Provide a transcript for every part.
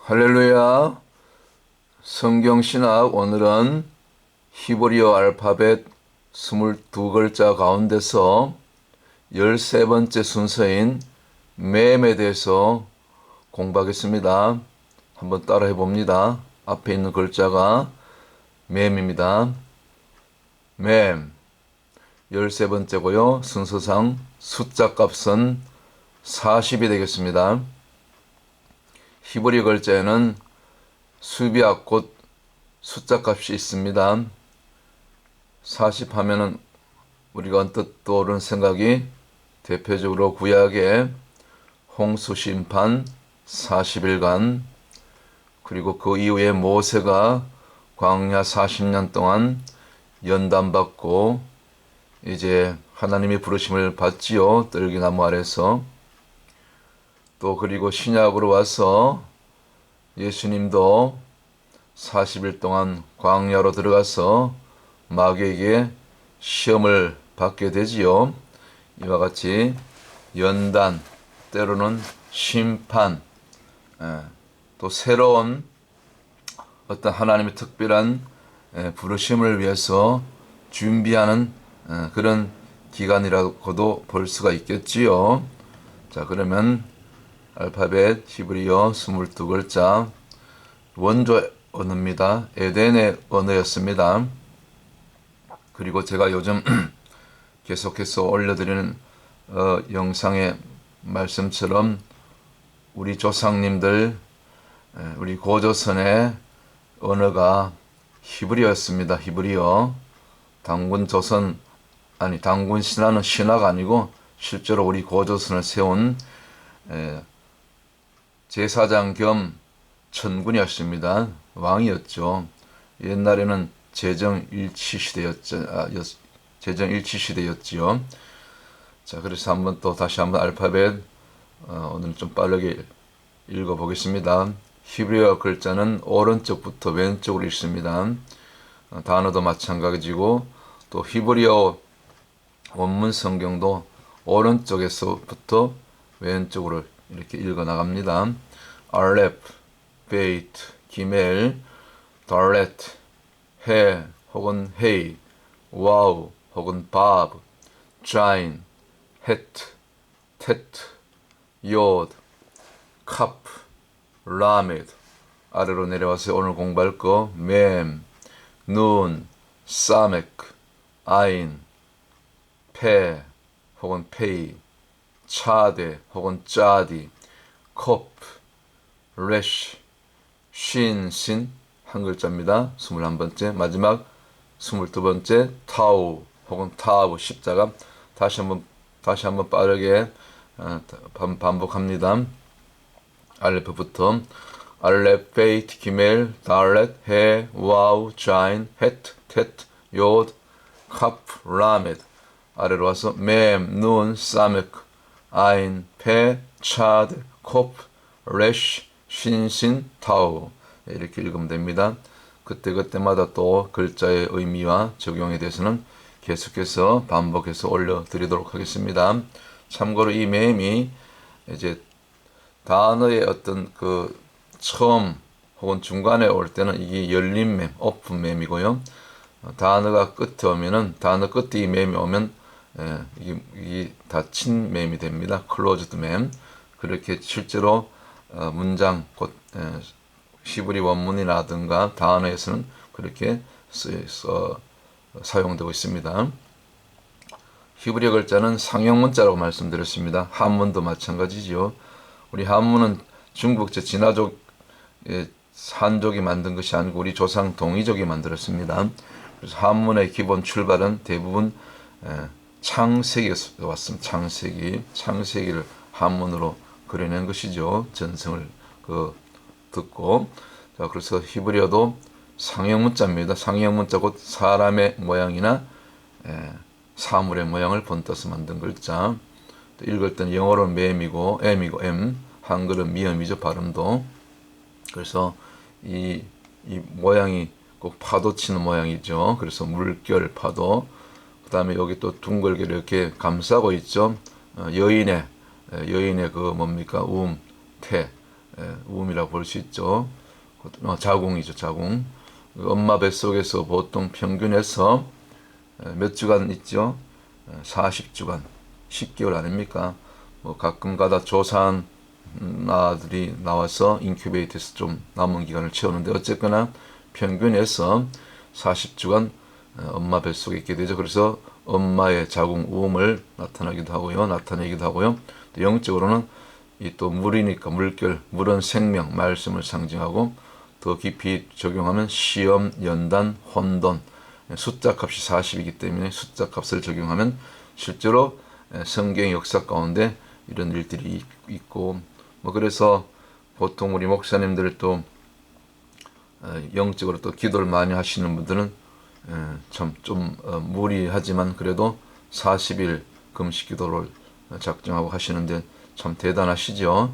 할렐루야. 성경신학 오늘은 히브리어 알파벳 22글자 가운데서 13번째 순서인 맴에 대해서 공부하겠습니다. 한번 따라해 봅니다. 앞에 있는 글자가 맴입니다. 맴 13번째고요. 순서상 숫자 값은 40이 되겠습니다. 히브리 글자에는 수비약 곧 숫자 값이 있습니다. 40 하면은 우리가 언뜻 떠오르는 생각이 대표적으로 구약의 홍수 심판 40일간, 그리고 그 이후에 모세가 광야 40년 동안 연단받고 이제 하나님의 부르심을 받지요. 떨기나무 아래서. 또 그리고 신약으로 와서 예수님도 40일 동안 광야로 들어가서 마귀에게 시험을 받게 되지요. 이와 같이 연단, 때로는 심판, 또 새로운 어떤 하나님의 특별한 부르심을 위해서 준비하는 그런 기간이라고도 볼 수가 있겠지요. 자, 그러면 알파벳 히브리어 22글자 원조 언어입니다. 에덴의 언어였습니다. 그리고 제가 요즘 계속해서 올려드리는 영상의 말씀처럼 우리 조상님들, 우리 고조선의 언어가 히브리어였습니다. 히브리어. 단군 조선, 단군 신화는 신화가 아니고 실제로 우리 고조선을 세운 제사장 겸 천군이었습니다. 왕이었죠. 옛날에는 제정일치 시대였지요. 자, 그래서 다시 한번 알파벳 오늘 좀 빠르게 읽어보겠습니다. 히브리어 글자는 오른쪽부터 왼쪽으로 읽습니다. 단어도 마찬가지고 또 히브리어 원문 성경도 오른쪽에서부터 왼쪽으로 이렇게 읽어 나갑니다. 알렙, 베이트, 기멜, 달렛, 해 혹은 헤이, 와우 혹은 바브, 자인, 헤트, 테트, 요드, 카프, 라메드. 아래로 내려와서 오늘 공부할 거 맴, 눈, 사메크, 아인, 페 혹은 페이, 차데 혹은 짜디, 콥, 레쉬, 쉰, 신 한 글자입니다. 21번째. 마지막 22번째 타우 혹은 타우 십자가. 다시 한번 빠르게 반복합니다. 알레프부터 알렙, 베이트, 기멜, 달렛, 해, 와우, 자인, 헤트, 테트, 요드, 카프, 라메드. 아래로 와서 맴, 눈, 사메크, 아인, 페, 차드, 콥, 레쉬, 신신, 타우. 이렇게 읽으면 됩니다. 그때그때마다 또 글자의 의미와 적용에 대해서는 계속해서 반복해서 올려드리도록 하겠습니다. 참고로 이 맴이 이제 단어의 어떤 그 처음 혹은 중간에 올 때는 이게 열린 맴, 오픈 맴이고요. 단어가 끝에 오면은, 단어 끝에 이 맴이 오면 이게 닫힌 맴이 됩니다. closed 맴. 그렇게 실제로 문장, 곧 히브리 원문이라든가 단어에서는 그렇게 사용되고 있습니다. 히브리 글자는 상형 문자라고 말씀드렸습니다. 한문도 마찬가지죠. 우리 한문은 중국 진화족 한족이 만든 것이 아니고 우리 조상 동이족이 만들었습니다. 그래서 한문의 기본 출발은 대부분 창세기에서 왔습니다. 창세기를 한문으로 그려낸 것이죠. 전성을 듣고. 자, 그래서 히브리어도 상형 문자입니다. 상형 문자 곧 사람의 모양이나 사물의 모양을 본떠서 만든 글자. 또 읽을 때는 영어로는 맴이고 M이고 M, 한글은 미음이죠. 발음도. 그래서 이 모양이 꼭 파도 치는 모양이죠. 그래서 물결, 파도. 그 다음에 여기 또 둥글게 이렇게 감싸고 있죠. 여인의 그 뭡니까? 태. 우음이라고 볼 수 있죠. 자궁이죠, 자궁. 엄마 뱃속에서 보통 평균에서 몇 주간 있죠? 40주간, 10개월 아닙니까? 뭐 가끔 가다 조산 아들이 나와서 인큐베이터에서 좀 남은 기간을 채우는데 어쨌거나 평균에서 40주간 엄마 뱃속에 있게 되죠. 그래서 엄마의 자궁 우음을 나타내기도 하고요. 또 영적으로는 이 또 물이니까 물결, 물은 생명, 말씀을 상징하고 더 깊이 적용하면 시험, 연단, 혼돈, 숫자 값이 40이기 때문에 숫자 값을 적용하면 실제로 성경 역사 가운데 이런 일들이 있고 뭐 그래서 보통 우리 목사님들 또 영적으로 또 기도를 많이 하시는 분들은 참 좀 무리하지만 그래도 40일 금식 기도를 작정하고 하시는데 참 대단하시죠.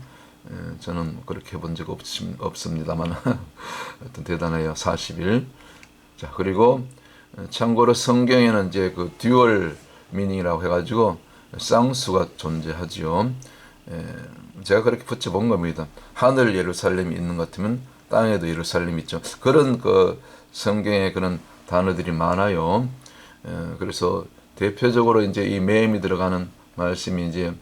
저는 그렇게 해본 적 없습니다만 하여튼 대단해요. 40일. 자, 그리고 참고로 성경에는 이제 그 듀얼 미닝이라고 해가지고 쌍수가 존재하지요. 제가 그렇게 붙여본 겁니다. 하늘 예루살렘이 있는 것 같으면 땅에도 예루살렘이 있죠. 그런 그 성경에 그런 단어들이 많아요. 그래서 대표적으로 이제 이 매임이 들어가는 말씀이 이제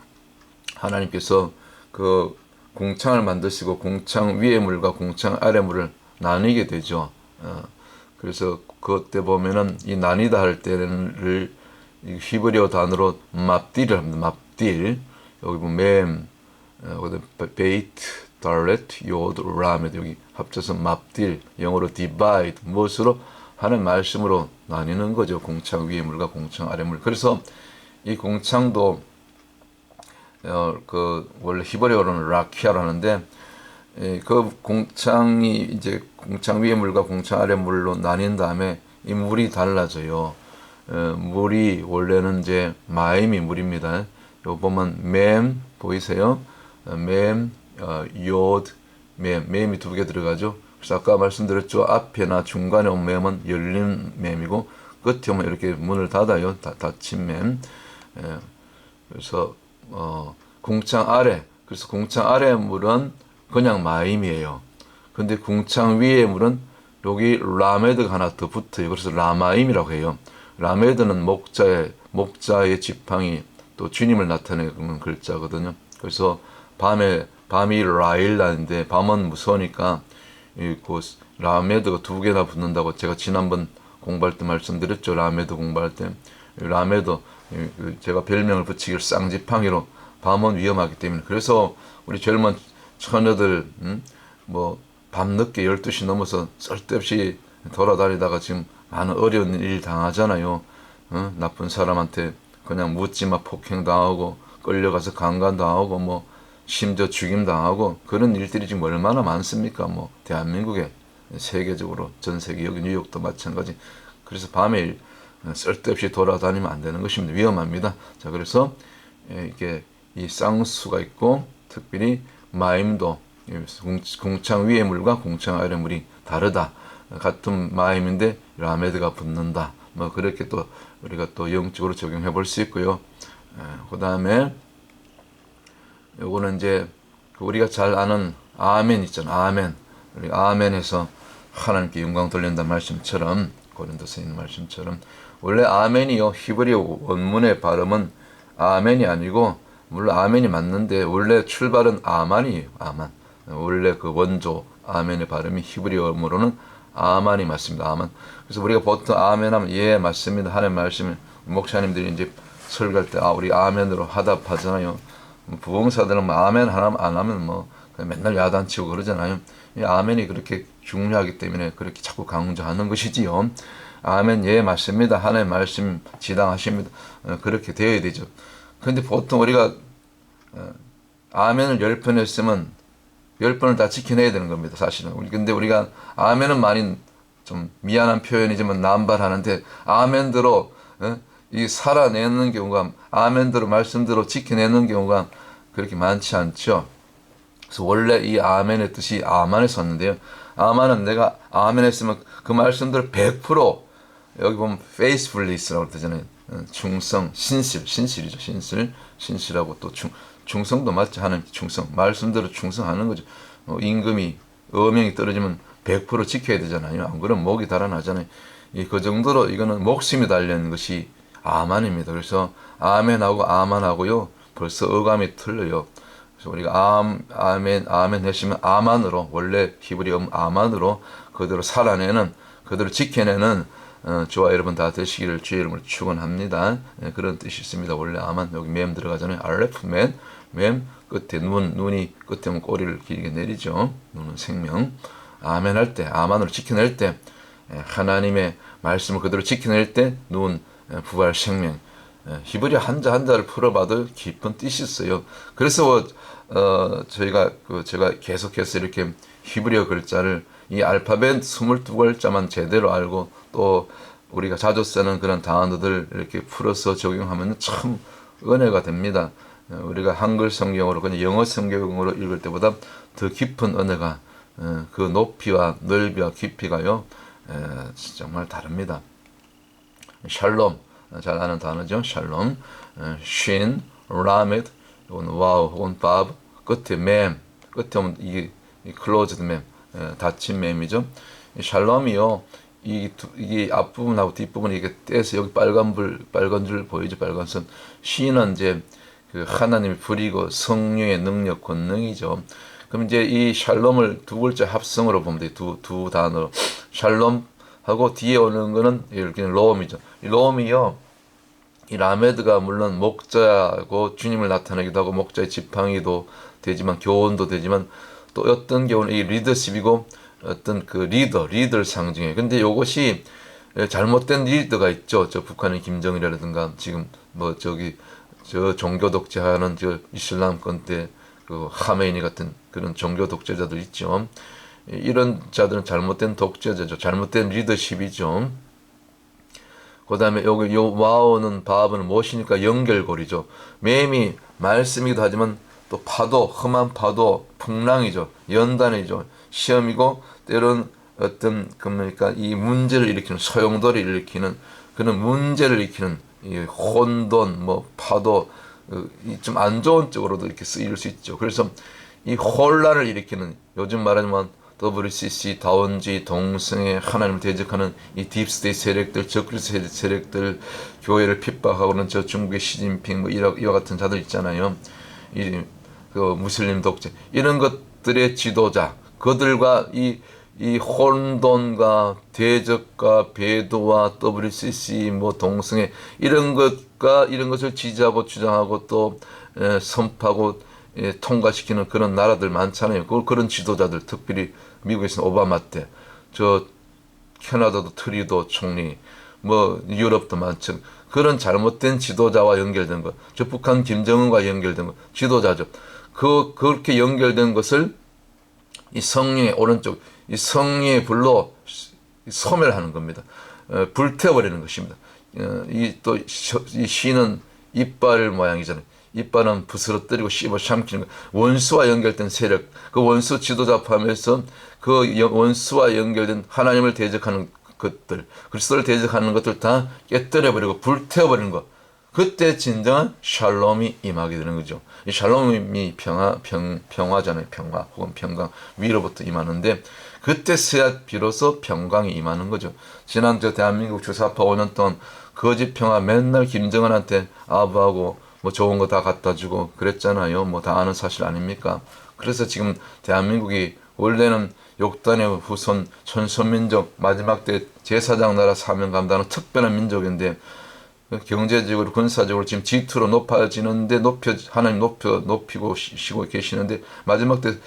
하나님께서 그 궁창을 만드시고 궁창 위의 물과 궁창 아래 물을 나뉘게 되죠. 그래서 그때 보면은 이 나뉘다 할 때를 히브리어 단어로 맙딜을 합니다. 맙딜. 여기 보면 맴, 베이트, 달렛, 요드, 라메드 여기 합쳐서 맙딜. 영어로 divide. 무엇으로? 하는 말씀으로 나뉘는 거죠. 궁창 위의 물과 궁창 아래 물. 그래서 이 궁창도 그 원래 히브리어로는 라키아로 하는데 그 궁창이 이제 궁창 위의 물과 궁창 아래 물로 나뉜 다음에 이 물이 달라져요. 물이 원래는 이제 마임이 물입니다. 요 보면 맴 보이세요? 맴, 요드, 맴이 두 개 들어가죠. 그래서 아까 말씀드렸죠. 앞에나 중간에 온 맴은 열린 맴이고 끝에 오면 이렇게 문을 닫아요. 닫힌 맴. 그래서 궁창 아래, 그래서 궁창 아래 물은 그냥 마임이에요. 근데 궁창 위의 물은 여기 라메드가 하나 더 붙어요. 그래서 라마임이라고 해요. 라메드는 목자의 지팡이, 또 주님을 나타내는 글자거든요. 그래서 밤이 라일라인데 밤은 무서우니까 그 라메드가 두 개나 붙는다고 제가 지난번 공부할 때 말씀드렸죠. 라메드 공부할 때 라메드 제가 별명을 붙이기를 쌍지팡이로 밤은 위험하기 때문에 그래서 우리 젊은 처녀들 뭐 밤늦게 12시 넘어서 쓸데없이 돌아다니다가 지금 많은 어려운 일 당하잖아요. 나쁜 사람한테 그냥 묻지마 폭행당하고 끌려가서 강간당하고 뭐 심지어 죽임당하고 그런 일들이 지금 얼마나 많습니까? 뭐 대한민국에 세계적으로 전 세계 여기 뉴욕도 마찬가지. 그래서 밤에 쓸데없이 돌아다니면 안 되는 것입니다. 위험합니다. 자, 그래서 이게 이 쌍수가 있고 특별히 마임도 궁창 위의 물과 궁창 아래 물이 다르다. 같은 마임인데 라메드가 붙는다. 뭐 그렇게 또 우리가 또 영적으로 적용해 볼 수 있고요. 그 다음에 요거는 이제 우리가 잘 아는 아멘 있잖아. 아멘. 우리 아멘에서 하나님께 영광 돌린다 말씀처럼 고린도서 있는 말씀처럼 원래 아멘이요 히브리어 원문의 발음은 아멘이 아니고 물론 아멘이 맞는데 원래 출발은 아만이에요. 아만. 원래 그 원조 아멘의 발음이 히브리어로는 아만이 맞습니다. 아만. 그래서 우리가 보통 아멘 하면 예 맞습니다 하는 말씀을 목사님들이 이제 설교할 때 우리 아멘으로 화답하잖아요. 부흥사들은 뭐 아멘 하나 안 하면 뭐 그냥 맨날 야단치고 그러잖아요. 이 아멘이 그렇게 중요하기 때문에 그렇게 자꾸 강조하는 것이지요. 아멘 예 맞습니다 하나의 말씀 지당하십니다. 그렇게 되어야 되죠. 근데 보통 우리가 아멘을 10번 했으면 10번을 다 지켜내야 되는 겁니다. 사실은. 근데 우리가 아멘은 많이 좀 미안한 표현이지만 남발하는데 아멘대로 이 살아내는 경우가 아멘대로 말씀대로 지켜내는 경우가 그렇게 많지 않죠. 그래서 원래 이 아멘의 뜻이 아만에서 왔는데요. 아만은 내가 아멘 했으면 그 말씀대로 100% 여기 보면 faithfulness라고 그러잖아요. 충성, 신실이죠. 신실하고 또 충성도 맞지. 하나님 충성, 말씀대로 충성하는 거죠. 임금이 어명이 떨어지면 100% 지켜야 되잖아요. 안 그러면 목이 달아나잖아요. 그 정도로 이거는 목숨이 달린 것이 아만입니다. 그래서 아멘하고 아만하고요, 벌써 어감이 틀려요. 그래서 우리가 아멘 하시면 아만으로, 원래 히브리 아만으로 그대로 살아내는, 그대로 지켜내는 저와 여러분 다 되시기를 주의 이름으로 축원합니다. 그런 뜻이 있습니다. 원래 아만, 여기 맴 들어가잖아요. 알레프 맴 끝에 눈이 끝에 오면 꼬리를 길게 내리죠. 눈은 생명. 아멘 할 때, 아만으로 지켜낼 때, 하나님의 말씀을 그대로 지켜낼 때 눈 부활 생명. 히브리 한자 한자를 풀어봐도 깊은 뜻이 있어요. 그래서 제가 계속해서 이렇게 히브리어 글자를, 이 알파벳 22글자만 제대로 알고, 또 우리가 자주 쓰는 그런 단어들 이렇게 풀어서 적용하면 참 은혜가 됩니다. 우리가 한글 성경으로, 그냥 영어 성경으로 읽을 때보다 더 깊은 은혜가, 그 높이와 넓이와 깊이가요, 정말 다릅니다. 샬롬, 잘 아는 단어죠. 샬롬, 쉰, 라메드, 이건 와우 혹은 밥, 끝에 맴, 끝에 오면 이게 클로즈드 맴, 닫힌 맴이죠. 샬롬이요, 이게 앞부분하고 뒷부분이 이게 떼서 여기 빨간 줄 보이죠? 빨간 선. 쉰은 이제 그 하나님이 부리고 성령의 능력, 권능이죠. 그럼 이제 이 샬롬을 두 글자 합성으로 보면 돼요. 두 단어로. 샬롬하고 뒤에 오는 거는 이렇게 로움이죠. 이 로움이요, 이 라메드가 물론 목자고 주님을 나타내기도 하고 목자의 지팡이도 되지만, 교훈도 되지만, 또 어떤 경우는 이 리더십이고 어떤 그 리더를 상징해요. 근데 이것이 잘못된 리더가 있죠. 저 북한의 김정일이라든가 지금 저 종교 독재하는 저 이슬람권 때 그 하메이니 같은 그런 종교 독재자들 있죠. 이런 자들은 잘못된 독재자죠. 잘못된 리더십이죠. 그 다음에 여기 요 와우는 바브는 무엇이니까 연결고리죠. 맴이 말씀이기도 하지만 또 파도, 험한 파도, 풍랑이죠. 연단이죠. 시험이고, 때로는 어떤, 그러니까 이 문제를 일으키는, 소용돌이를 일으키는, 그런 문제를 일으키는 이 혼돈, 파도, 좀 안 좋은 쪽으로도 이렇게 쓰일 수 있죠. 그래서 이 혼란을 일으키는, 요즘 말하자면 WCC, 다원주의, 동성애, 하나님을 대적하는 이 딥스테이트 세력들, 적그리스도 세력들, 교회를 핍박하고는 저 중국의 시진핑 이와 같은 자들 있잖아요. 그 무슬림 독재, 이런 것들의 지도자, 그들과 이 혼돈과 대적과 배도와 WCC, 동성애, 이런 것을 지지하고 주장하고 또 선포하고 통과시키는 그런 나라들 많잖아요. 그런 지도자들, 특별히 미국에서는 오바마 때, 저 캐나다도 트리도 총리, 유럽도 많죠. 그런 잘못된 지도자와 연결된 것, 저 북한 김정은과 연결된 것, 지도자죠. 그렇게 연결된 것을 이 성령의 오른쪽, 이 성령의 불로 소멸하는 겁니다. 불태워버리는 것입니다. 이 시는 이빨 모양이잖아요. 이빨은 부스러뜨리고 씹어 삼키는 것. 원수와 연결된 세력, 그 원수 지도자 포함해서 그 원수와 연결된 하나님을 대적하는 것들, 그리스도를 대적하는 것들 다 깨뜨려버리고 불태워버리는 것. 그때 진정한 샬롬이 임하게 되는 거죠. 이 샬롬이 평화잖아요. 평화 혹은 평강, 위로부터 임하는데, 그때서야 비로소 평강이 임하는 거죠. 지난 대한민국 주사파 5년 동안 거짓 평화, 맨날 김정은한테 아부하고 좋은 거 다 갖다 주고 그랬잖아요. 다 아는 사실 아닙니까? 그래서 지금 대한민국이 원래는 욕단의 후손 천손민족, 마지막 때 제사장 나라 사명 감당하는 특별한 민족인데, 경제적으로 군사적으로 지금 G2로 높아지는데, 하나님 높이고 쉬고 계시는데, 마지막 때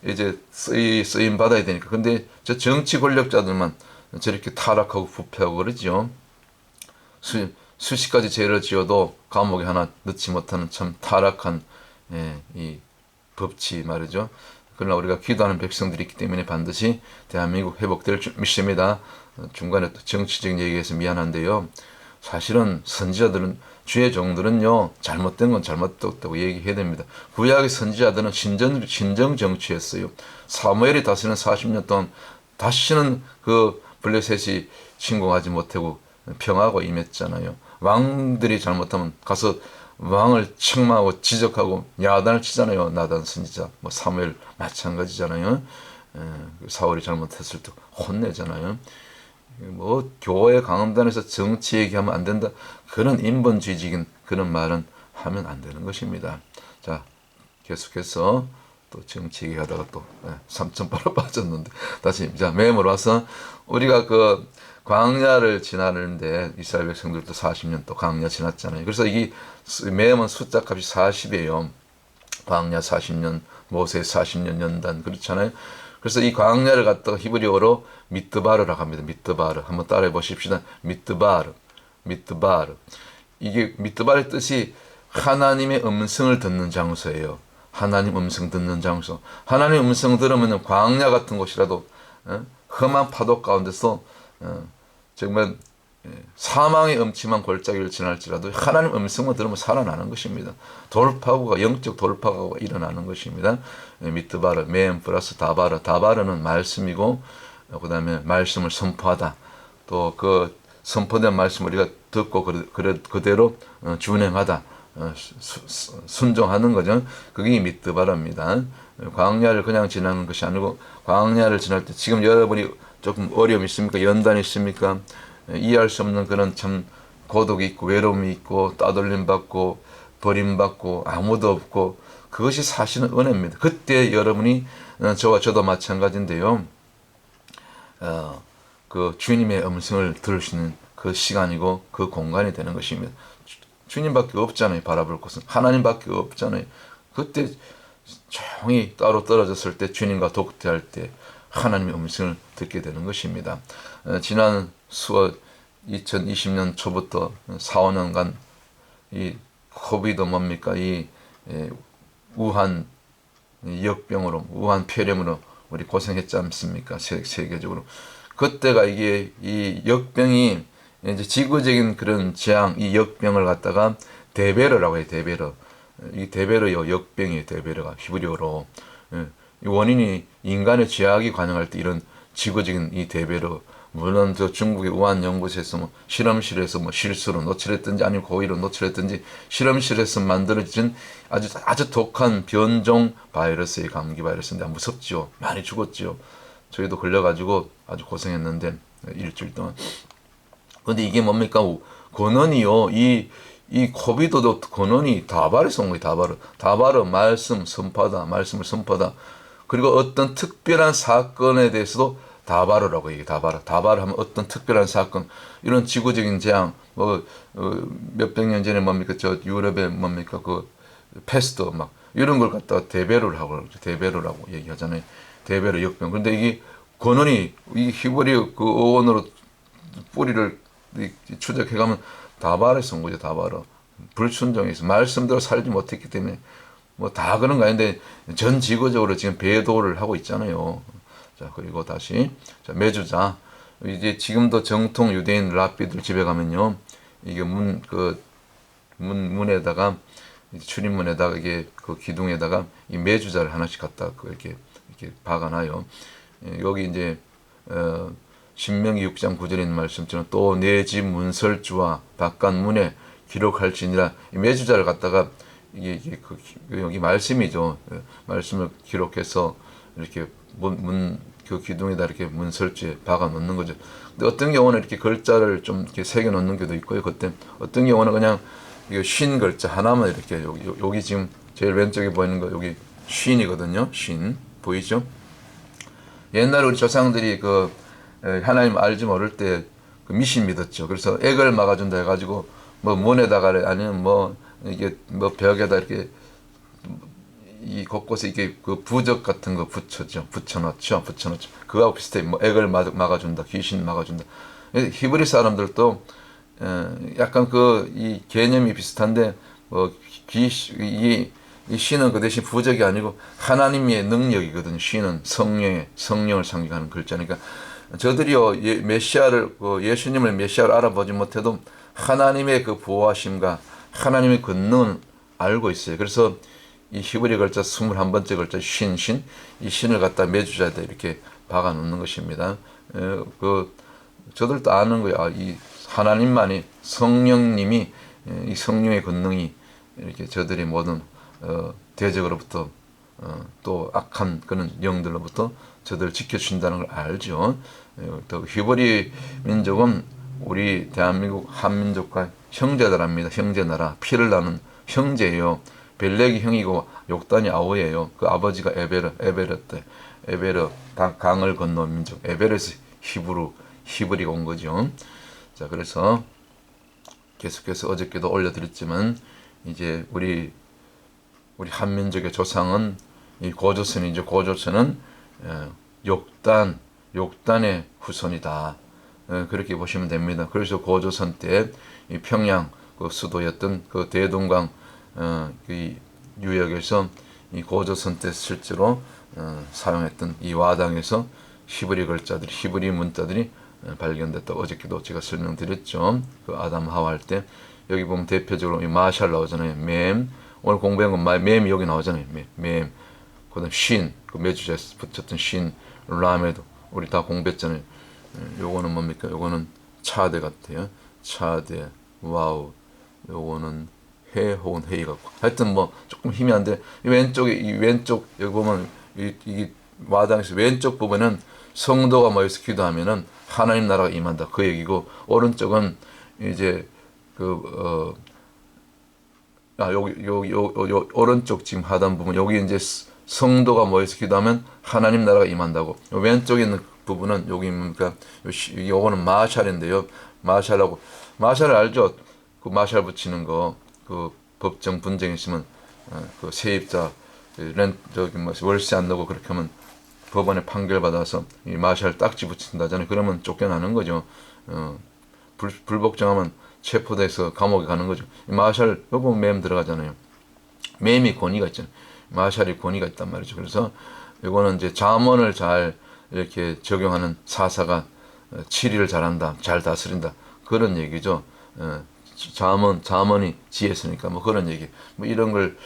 이제 쓰임 받아야 되니까. 근데 저 정치 권력자들만 저렇게 타락하고 부패하고 그러죠. 수십 가지 죄를 지어도 감옥에 하나 넣지 못하는 참 타락한 이 법치 말이죠. 그러나 우리가 기도하는 백성들이 있기 때문에 반드시 대한민국 회복될 줄 믿습니다. 중간에 또 정치적인 얘기해서 미안한데요. 사실은 선지자들은, 주의 종들은요, 잘못된 건 잘못됐다고 얘기해야 됩니다. 구약의 선지자들은 신정 정치였어요. 사무엘이 다스리는 40년 동안 다시는 그 블레셋이 침공하지 못하고 평화가 임했잖아요. 왕들이 잘못하면 가서 왕을 책망하고 지적하고 야단을 치잖아요. 나단 선지자, 뭐 사무엘 마찬가지잖아요. 사울이 잘못했을 때 혼내잖아요. 뭐 교회 강음단에서 정치 얘기하면 안 된다, 그런 인본주의적인 그런 말은 하면 안 되는 것입니다. 자, 계속해서 또 정치 얘기하다가 또 3,800 빠졌는데 다시 자 매물 와서 우리가 그 광야를 지나는데 이스라엘 백성들도 40년 또 광야 지났잖아요. 그래서 이게 매번 숫자 값이 40이에요. 광야 40년, 모세 40년 연단 그렇잖아요. 그래서 이 광야를 갖다가 히브리어로 미드바르라고 합니다. 미드바르 한번 따라해 보십시다. 미드바르, 미드바르. 이게 미드바르의 뜻이 하나님의 음성을 듣는 장소예요. 하나님 음성 듣는 장소. 하나님 음성 들으면 광야 같은 곳이라도 험한 파도 가운데서 정말 사망의 음침한 골짜기를 지날지라도 하나님 음성을 들으면 살아나는 것입니다. 돌파구가 영적 돌파구가 일어나는 것입니다. 미트바르, 메엔 플러스 다바르. 다바르는 말씀이고 그 다음에 말씀을 선포하다. 또 그 선포된 말씀 우리가 듣고 그대로 준행하다. 순종하는 거죠. 그게 미트바르입니다. 광야를 그냥 지나는 것이 아니고 광야를 지날 때 지금 여러분이 조금 어려움이 있습니까? 연단이 있습니까? 이해할 수 없는 그런 참 고독이 있고 외로움이 있고 따돌림 받고 버림받고 아무도 없고 그것이 사실은 은혜입니다. 그때 여러분이 저와 저도 마찬가지인데요. 그 주님의 음성을 들을 수 있는 그 시간이고 그 공간이 되는 것입니다. 주님밖에 없잖아요. 바라볼 곳은 하나님밖에 없잖아요. 그때 조용히 따로 떨어졌을 때 주님과 독대할 때 하나님의 음성을 듣게 되는 것입니다. 지난 수월 2020년 초부터 4, 5년간 이 코비드 뭡니까? 이 우한 역병으로 우한 폐렴으로 우리 고생했지 않습니까? 세계적으로. 그때가 이게 이 역병이 이제 지구적인 그런 재앙, 이 역병을 갖다가 데베르라고 해요. 데베르. 이 데베르요 역병이에요. 데베르가 히브리어로. 이 원인이 인간의 죄악이 관영할 때 이런 지구적인 이 데베르, 물론 저 중국의 우한 연구소에서 뭐 실험실에서 뭐 실수로 노출했든지 아니면 고의로 노출했든지 실험실에서 만들어진 아주 독한 변종 바이러스의 감기 바이러스인데 무섭죠. 많이 죽었죠. 저희도 걸려가지고 아주 고생했는데 일주일 동안. 근데 이게 뭡니까? 권원이요. 이 코비드도 권원이 다발에서 온 거예요. 다발을. 다발은 말씀 선포하다. 말씀을 선포하다. 그리고 어떤 특별한 사건에 대해서도 다바르라고 얘기해요. 다바르. 다바르 하면 어떤 특별한 사건, 이런 지구적인 재앙, 몇백 년 전에 뭡니까? 저 유럽에 뭡니까? 그 패스트 막 이런 걸 갖다가 데베르라고 데베르라고 얘기하잖아요. 데베르 역병. 그런데 이게 근원이 이 히브리 그 어원으로 뿌리를 추적해 가면 다바르에서 온 거죠. 다바르. 불순종해서 말씀대로 살지 못했기 때문에 뭐 다 그런 거 아닌데 전 지구적으로 지금 배도를 하고 있잖아요. 자, 그리고 다시 자, 매주자. 이제 지금도 정통 유대인 랍비들 집에 가면요. 이게 문에다가 출입문에다가 이게 그 기둥에다가 이 매주자를 하나씩 갖다 이렇게 박아놔요. 여기 이제 신명기 6장 9절에 있는 말씀처럼 또 내 집 문설주와 바깥 문에 기록할지니라. 이 매주자를 갖다가 이게 여기 말씀이죠. 말씀을 기록해서 이렇게 그 기둥에다 이렇게 문설주에 박아 놓는 거죠. 근데 어떤 경우는 이렇게 글자를 좀 이렇게 새겨 놓는 경우도 있고요. 그때 어떤 경우는 그냥 쉰 글자 하나만 이렇게 여기 지금 제일 왼쪽에 보이는 거 여기 쉰이거든요. 쉰 보이죠? 옛날 우리 조상들이 그 하나님 알지 모를 때 그 미신 믿었죠. 그래서 액을 막아준다 해가지고 뭐 문에다가 아니면 뭐 이게 뭐 벽에다 이렇게 이 곳곳에 이게 그 부적 같은 거 붙여놓죠. 그거하고 비슷해. 뭐 액을 막아준다, 귀신 막아준다. 히브리 사람들도 약간 그 이 개념이 비슷한데 이 신은 그 대신 부적이 아니고 하나님의 능력이거든요. 신은 성령을 상징하는 글자니까 저들이요 메시아를 예수님을 메시아를 알아보지 못해도 하나님의 그 보호하심과 하나님의 권능은 알고 있어요. 그래서 이 히브리 글자 21번째 글자 이 신을 갖다 매주자에다 이렇게 박아 놓는 것입니다. 저들도 아는 거예요. 이 하나님만이 성령님이 이 성령의 권능이 이렇게 저들이 모든 대적으로부터 또 악한 그런 영들로부터 저들을 지켜준다는 걸 알죠. 또 히브리 민족은 우리 대한민국 한민족과 형제나라입니다. 형제나라, 피를 나눈 형제예요. 벨렉이 형이고 욕단이 아우예요. 그 아버지가 에베르 강을 건너온 민족, 에베르에서 히브리가 온 거죠. 자, 그래서 계속해서 어저께도 올려드렸지만 이제 우리 한민족의 조상은 이 고조선이죠. 고조선은 욕단의 후손이다. 그렇게 보시면 됩니다. 그래서 고조선 때 이 평양 그 수도였던 그 대동강 이 유역에서 이 고조선 때 실제로 사용했던 이 와당에서 히브리 글자들이, 히브리 문자들이 발견됐다. 어저께도 제가 설명드렸죠. 그 아담 하와 할 때 여기 보면 대표적으로 이 마샬 나오잖아요. 맴. 오늘 공부한 건 맴이 여기 나오잖아요. 맴. 그다음 신, 그 매주자에 붙였던 신, 라메도 우리 다 공부했잖아요. 요거는 뭡니까? 요거는 차대 같아요. 차대, 와우. 요거는 해 혹은 헤이 같고. 하여튼 뭐 조금 희미한데 이 왼쪽 여기 보면 이 마당에서 왼쪽 부분은 성도가 모여서 기도하면은 하나님 나라가 임한다. 그 얘기고 오른쪽은 이제 여기 오른쪽 지금 하단 부분 여기 이제 성도가 모여서 기도하면 하나님 나라가 임한다고. 왼쪽에 있는 부분은 여기 뭡니까? 요거는 마샬인데요. 마샬을 알죠? 그 마샬 붙이는 거, 그 법정 분쟁 있으면 그 세입자 저기 뭐 월세 안 내고 그렇게 하면 법원에 판결 받아서 이 마샬 딱지 붙인다잖아요. 그러면 쫓겨나는 거죠. 불복종하면 체포돼서 감옥에 가는 거죠. 이 마샬 요거 맴 들어가잖아요. 맴이 권위가 있잖아요. 마샬이 권위가 있단 말이죠. 그래서 이거는 이제 잠언을 잘 이렇게 적용하는 사사가 치리를 잘한다, 잘 다스린다 그런 얘기죠. 잠언이 지혜서니까 뭐 그런 얘기. 뭐 이런 걸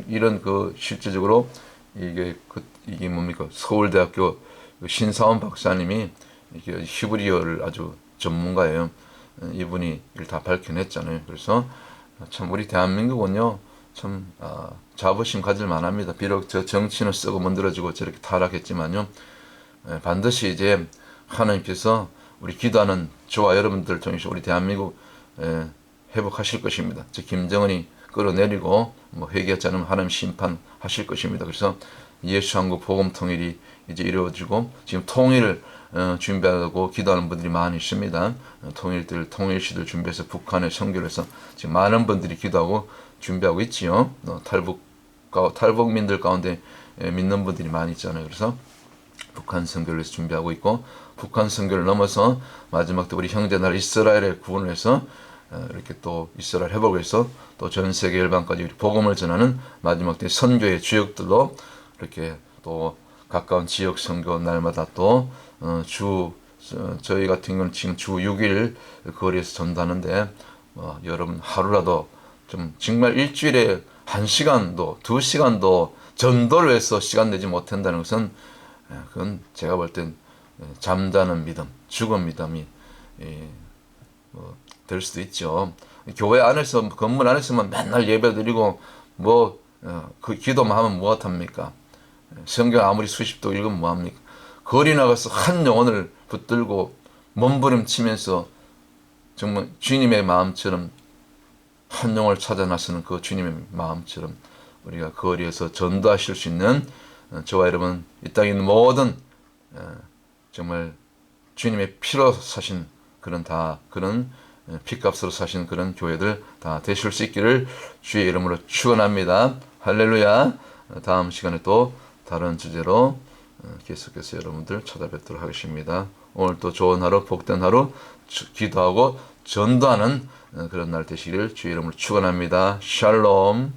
이런 그 실질적으로 이게 뭡니까? 서울대학교 신사원 박사님이 이게 히브리어를 아주 전문가예요. 이분이 이걸 다 밝혀냈잖아요. 그래서 참 우리 대한민국은요 참 자부심 가질 만합니다. 비록 저 정치는 썩어 문드러지고 저렇게 타락했지만요 반드시 이제 하나님께서 우리 기도하는 저와 여러분들 통해서 우리 대한민국 회복하실 것입니다. 저 김정은이 끌어내리고 뭐 회개하지 않으면 하나님 심판하실 것입니다. 그래서 예수 한국 복음 통일이 이제 이루어지고 지금 통일을 준비하고 기도하는 분들이 많이 있습니다. 통일시들 준비해서 북한에 선교를 해서 지금 많은 분들이 기도하고 준비하고 있지요. 탈북민들 가운데 믿는 분들이 많이 있잖아요. 그래서 북한 선교를 해서 준비하고 있고 북한 선교를 넘어서 마지막 때 우리 형제나라 이스라엘에 구원을 해서 이렇게 또 이스라엘 회복을 해서 또 전 세계 열방까지 우리 복음을 전하는 마지막 때 선교의 주역들로 이렇게 또 가까운 지역 선교 날마다 또 저희 같은 경우는 지금 주 6일 거리에서 전도하는데 여러분 하루라도 좀 정말 일주일에 1시간도 2시간도 전도를 해서 시간 내지 못한다는 것은 그건 제가 볼 땐 잠자는 믿음, 죽은 믿음이 될 수도 있죠. 교회 안에서 건물 안에서만 맨날 예배드리고 그 기도만 하면 무엇합니까? 성경 아무리 수십 도 읽으면 뭐합니까? 거리 나가서 한 영혼을 붙들고 몸부림치면서 정말 주님의 마음처럼 한 영혼을 찾아 나서는 그 주님의 마음처럼 우리가 거리에서 전도하실 수 있는 저와 여러분 이 땅에 있는 모든 정말 주님의 피로 사신 그런 피값으로 사신 그런 교회들 다 되실 수 있기를 주의 이름으로 축원합니다. 할렐루야. 다음 시간에 또 다른 주제로 계속해서 여러분들 찾아뵙도록 하겠습니다. 오늘 또 좋은 하루, 복된 하루, 기도하고 전도하는 그런 날 되시기를 주의 이름으로 축원합니다. 샬롬.